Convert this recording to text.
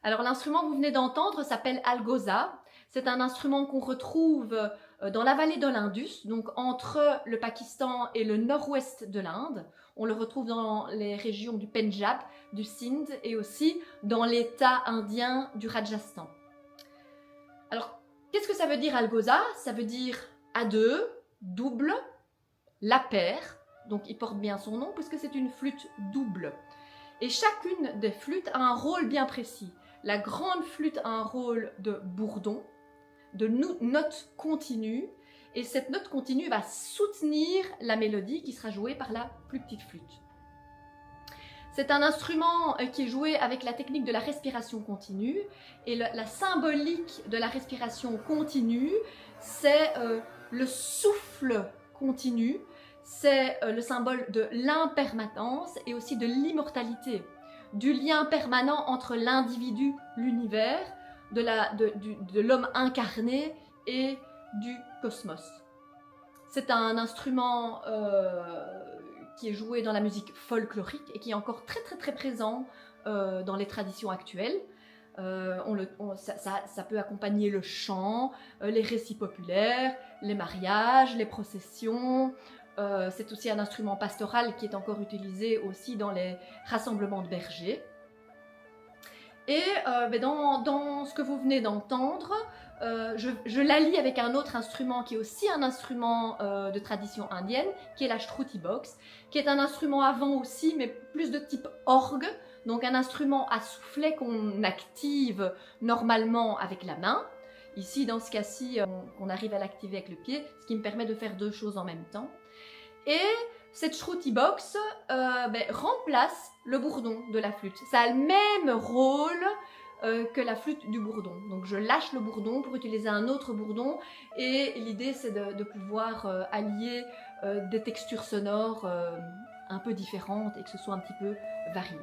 Alors l'instrument que vous venez d'entendre s'appelle Algoza. C'est un instrument qu'on retrouve dans la vallée de l'Indus, donc entre le Pakistan et le nord-ouest de l'Inde. On le retrouve dans les régions du Pendjab, du Sindh et aussi dans l'état indien du Rajasthan. Alors, qu'est-ce que ça veut dire Algoza? Ça veut dire à deux, double, la paire. Donc il porte bien son nom puisque c'est une flûte double. Et chacune des flûtes a un rôle bien précis. La grande flûte a un rôle de bourdon, de note continue, et cette note continue va soutenir la mélodie qui sera jouée par la plus petite flûte. C'est un instrument qui est joué avec la technique de la respiration continue, et la symbolique de la respiration continue, c'est le souffle continu, c'est le symbole de l'impermanence et aussi de l'immortalité, du lien permanent entre l'individu, l'univers, de l'homme incarné et du cosmos. C'est un instrument qui est joué dans la musique folklorique et qui est encore très présent dans les traditions actuelles. Ça peut accompagner le chant, les récits populaires, les mariages, les processions. C'est aussi un instrument pastoral qui est encore utilisé aussi dans les rassemblements de bergers. Et dans ce que vous venez d'entendre, je l'allie avec un autre instrument qui est aussi un instrument de tradition indienne, qui est la shruti box, qui est un instrument à vent aussi, mais plus de type orgue, donc un instrument à soufflet qu'on active normalement avec la main. Ici, dans ce cas-ci, on arrive à l'activer avec le pied, ce qui me permet de faire deux choses en même temps. Et cette shruti box remplace le bourdon de la flûte. Ça a le même rôle que la flûte du bourdon. Donc je lâche le bourdon pour utiliser un autre bourdon, et l'idée c'est de pouvoir allier des textures sonores un peu différentes et que ce soit un petit peu varié.